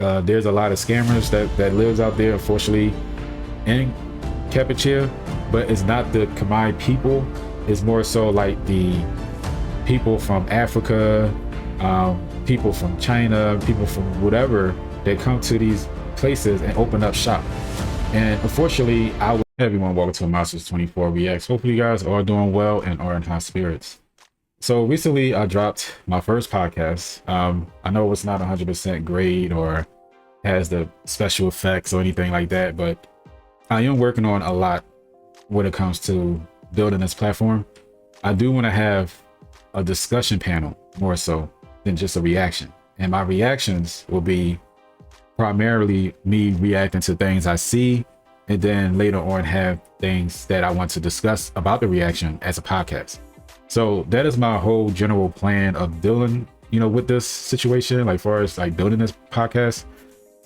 There's a lot of scammers that lives out there, unfortunately, in Kampuchea, but it's not the Khmer people. It's more so like the people from Africa, people from China, people from whatever that come to these places and open up shop. And unfortunately, everyone, welcome to Masters 24 Reacts. Hopefully you guys are doing well and are in high spirits. So recently I dropped my first podcast. I know it's not 100% great or has the special effects or anything like that, but I am working on a lot when it comes to building this platform. I do want to have a discussion panel more so than just a reaction. And my reactions will be primarily me reacting to things I see, and then later on have things that I want to discuss about the reaction as a podcast. So that is my whole general plan of dealing, with this situation, like far as like building this podcast.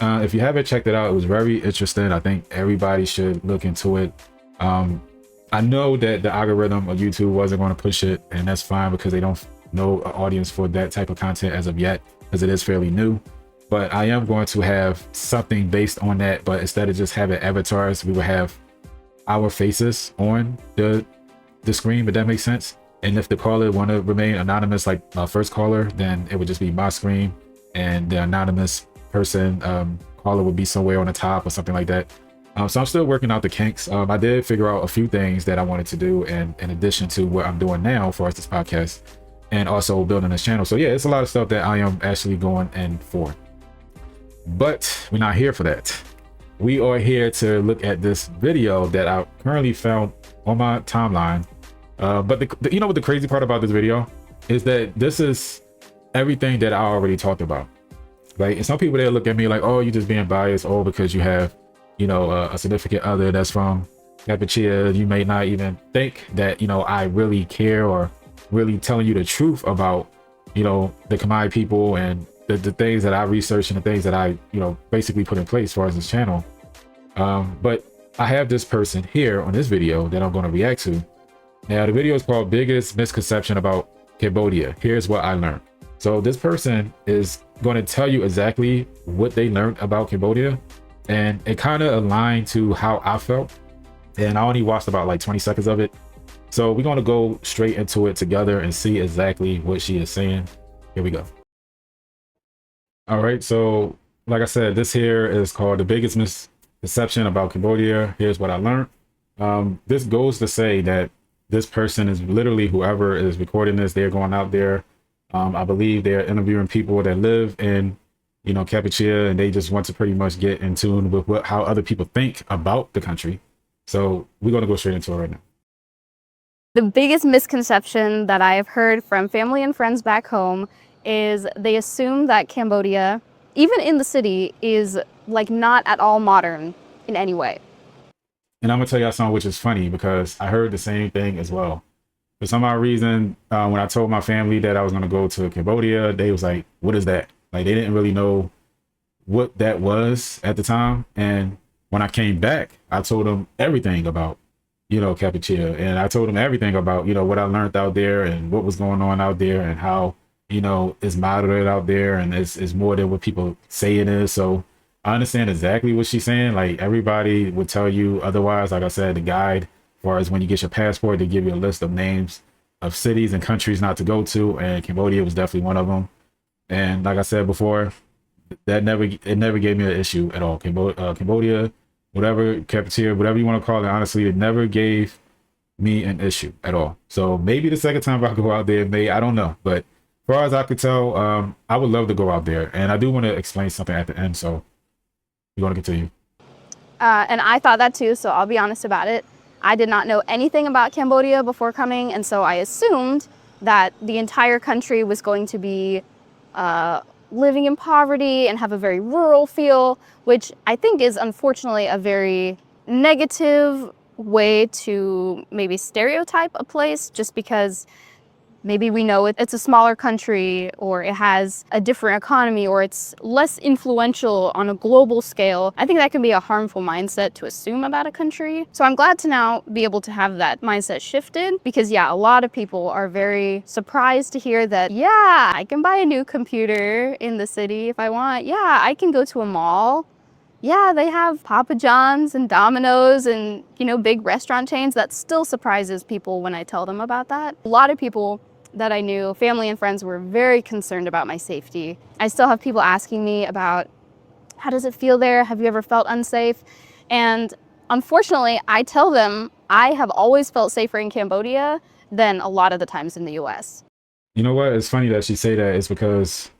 If you haven't checked it out, it was very interesting. I think everybody should look into it. I know that the algorithm of YouTube wasn't going to push it, and that's fine because they don't know an audience for that type of content as of yet, because it is fairly new. But I am going to have something based on that, but instead of just having avatars, we will have our faces on the screen, but that makes sense. And if the caller want to remain anonymous, like my first caller, then it would just be my screen, and the anonymous person caller would be somewhere on the top or something like that. So I'm still working out the kinks. I did figure out a few things that I wanted to do, and in addition to what I'm doing now for this podcast and also building this channel. So yeah, it's a lot of stuff that I am actually going in for. But we're not here for that. We are here to look at this video that I currently found on my timeline. But you know what the crazy part about this video is? That this is everything that I already talked about. Like, and some people, they look at me like, oh, you're just being biased, or because you have, a significant other that's from Kampuchea, you may not even think that, I really care or really telling you the truth about, the Khmer people and the things that I researched and the things that I, basically put in place as far as this channel. But I have this person here on this video that I'm going to react to. Now, the video is called Biggest Misconception About Cambodia. Here's what I learned. So this person is going to tell you exactly what they learned about Cambodia, and it kind of aligned to how I felt. And I only watched about like 20 seconds of it. So we're going to go straight into it together and see exactly what she is saying. Here we go. All right, so like I said, this here is called The Biggest Misconception About Cambodia. Here's what I learned. This goes to say that this person is literally, whoever is recording this, they're going out there. I believe they're interviewing people that live in, Kampuchea, and they just want to pretty much get in tune with how other people think about the country. So we're going to go straight into it right now. The biggest misconception that I have heard from family and friends back home is they assume that Cambodia, even in the city, is like not at all modern in any way. And I'm gonna tell y'all something which is funny, because I heard the same thing as well. For some odd reason, when I told my family that I was gonna go to Cambodia, they was like, what is that? Like, they didn't really know what that was at the time. And when I came back, I told them everything about, Kampuchea. And I told them everything about, what I learned out there and what was going on out there, and how, it's moderate out there, and it's more than what people say it is. So I understand exactly what she's saying. Like, everybody would tell you otherwise. Like I said, the guide, as far as when you get your passport, they give you a list of names of cities and countries not to go to, and Cambodia was definitely one of them. And like I said before, it never gave me an issue at all. Cambodia, whatever, Kampuchea, whatever you want to call it, honestly, it never gave me an issue at all. So maybe the second time I go out there, I don't know. But as far as I could tell, I would love to go out there. And I do want to explain something at the end, so you want to continue? And I thought that too, so I'll be honest about it. I did not know anything about Cambodia before coming, and so I assumed that the entire country was going to be living in poverty and have a very rural feel, which I think is unfortunately a very negative way to maybe stereotype a place, just because maybe we know it's a smaller country, or it has a different economy, or it's less influential on a global scale. I think that can be a harmful mindset to assume about a country. So I'm glad to now be able to have that mindset shifted, because yeah, a lot of people are very surprised to hear that, yeah, I can buy a new computer in the city if I want. Yeah, I can go to a mall. Yeah, they have Papa John's and Domino's and, big restaurant chains. That still surprises people when I tell them about that. A lot of people that I knew, family and friends, were very concerned about my safety. I still have people asking me about, how does it feel there? Have you ever felt unsafe? And unfortunately, I tell them I have always felt safer in Cambodia than a lot of the times in the US. You know what? It's funny that she say that. It's because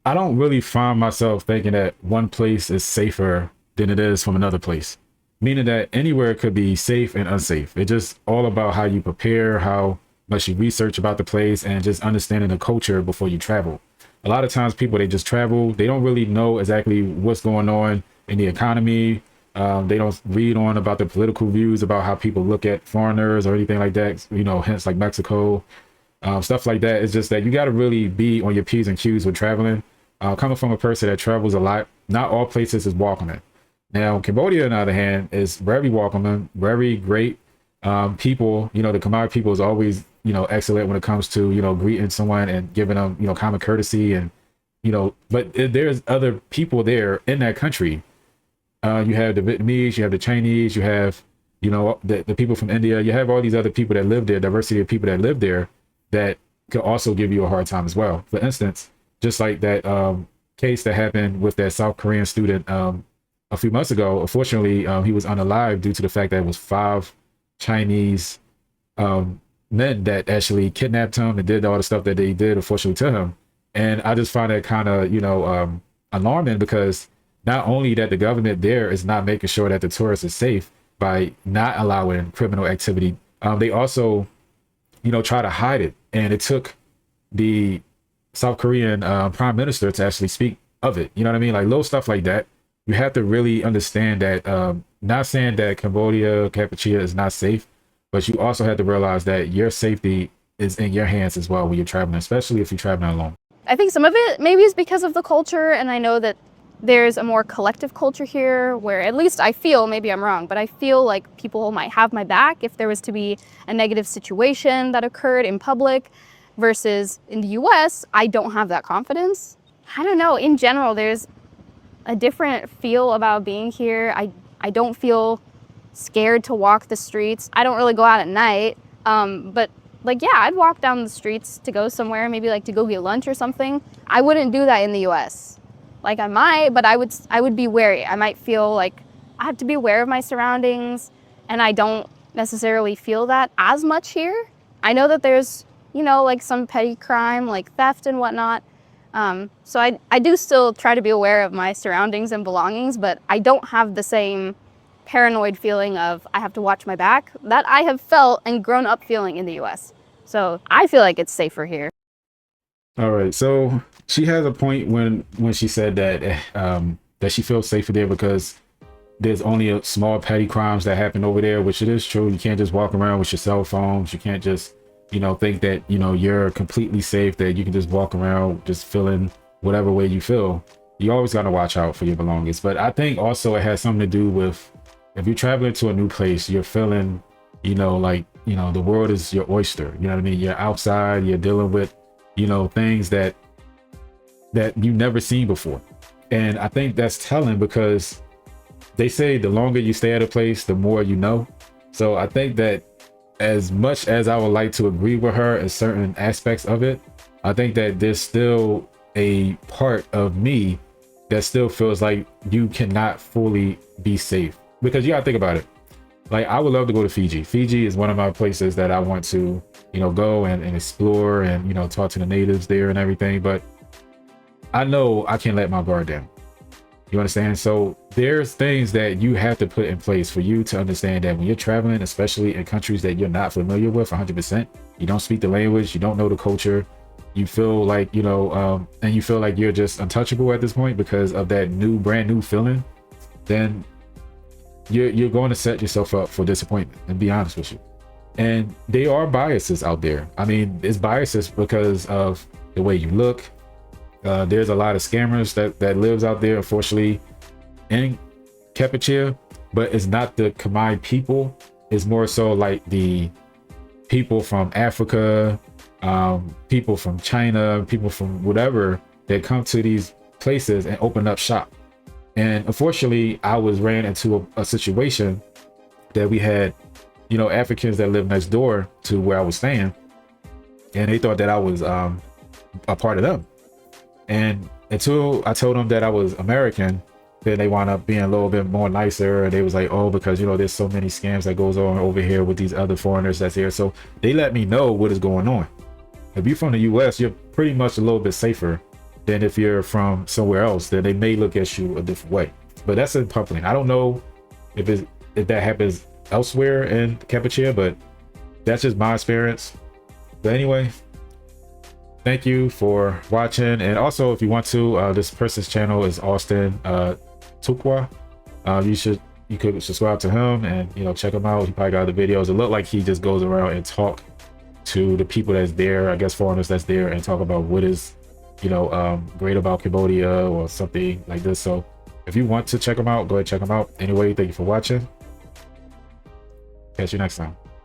I don't really find myself thinking that one place is safer than it is from another place. Meaning that anywhere could be safe and unsafe. It's just all about how you prepare, how much you research about the place, and just understanding the culture before you travel. A lot of times people, they just travel. They don't really know exactly what's going on in the economy. They don't read on about the political views about how people look at foreigners or anything like that. Hence like Mexico, stuff like that. It's just that you got to really be on your P's and Q's with traveling. Coming from a person that travels a lot, not all places is welcoming. Now, Cambodia, on the other hand, is very welcoming, very great people. The Khmer people is always, excellent when it comes to, greeting someone and giving them, common courtesy. And, but there's other people there in that country. You have the Vietnamese, you have the Chinese, you have, the people from India. You have all these other people that live there, diversity of people that live there that could also give you a hard time as well. For instance, just like that case that happened with that South Korean student a few months ago. Unfortunately, he was unalive due to the fact that it was 5 Chinese men that actually kidnapped him and did all the stuff that they did, unfortunately, to him. And I just find that kind of, alarming, because not only that the government there is not making sure that the tourists are safe by not allowing criminal activity, they also, try to hide it. And it took the South Korean prime minister to actually speak of it. You know what I mean? Like little stuff like that. You have to really understand that, not saying that Cambodia, Kampuchea is not safe, but you also have to realize that your safety is in your hands as well when you're traveling, especially if you're traveling alone. I think some of it maybe is because of the culture, and I know that there's a more collective culture here where, at least I feel, maybe I'm wrong, but I feel like people might have my back if there was to be a negative situation that occurred in public. Versus in the US, I don't have that confidence. I don't know, in general, there's a different feel about being here. I don't feel scared to walk the streets. I don't really go out at night, but like, yeah, I'd walk down the streets to go somewhere, maybe like to go get lunch or something. I wouldn't do that in the US. Like I might, but I would be wary. I might feel like I have to be aware of my surroundings, and I don't necessarily feel that as much here. I know that there's like some petty crime, like theft and whatnot. So I do still try to be aware of my surroundings and belongings, but I don't have the same paranoid feeling of I have to watch my back that I have felt and grown up feeling in the US. So I feel like it's safer here. All right. So she has a point when she said that that she feels safer there because there's only a small petty crimes that happen over there, which it is true. You can't just walk around with your cell phones. You can't just think that, you're completely safe, that you can just walk around just feeling whatever way you feel. You always got to watch out for your belongings. But I think also it has something to do with, if you're traveling to a new place, you're feeling, the world is your oyster. You know what I mean? You're outside, you're dealing with, things that you've never seen before. And I think that's telling, because they say the longer you stay at a place, the more you know. So I think that, as much as I would like to agree with her in certain aspects of it, I think that there's still a part of me that still feels like you cannot fully be safe. Because you gotta think about it. Like, I would love to go to Fiji. Fiji is one of my places that I want to, go and explore and, talk to the natives there and everything. But I know I can't let my guard down. You understand? So there's things that you have to put in place for you to understand that when you're traveling, especially in countries that you're not familiar with 100%, you don't speak the language, you don't know the culture, you feel like, and you feel like you're just untouchable at this point because of that brand new feeling, then you're going to set yourself up for disappointment, and be honest with you. And there are biases out there. I mean, it's biases because of the way you look. There's a lot of scammers that lives out there, unfortunately, in Cambodia, but it's not the Khmer people. It's more so like the people from Africa, people from China, people from whatever that come to these places and open up shop. And unfortunately, I was ran into a situation that we had, you know, Africans that live next door to where I was staying, and they thought that I was a part of them. And until I told them that I was American, then they wound up being a little bit more nicer. And they was like, oh, because, you know, there's so many scams that goes on over here with these other foreigners that's here. So they let me know what is going on. If you're from the US, you're pretty much a little bit safer than if you're from somewhere else. Then they may look at you a different way. But that's in public. I don't know if that happens elsewhere in Cambodia, but that's just my experience. But anyway, thank you for watching. And also, if you want to, this person's channel is Austin Tukwa. You could subscribe to him and, you know, check him out. He probably got other videos. It looked like he just goes around and talk to the people that's there, I guess foreigners that's there, and talk about what is, you know, great about Cambodia or something like this. So if you want to check him out, go ahead and check him out. Anyway, thank you for watching. Catch you next time.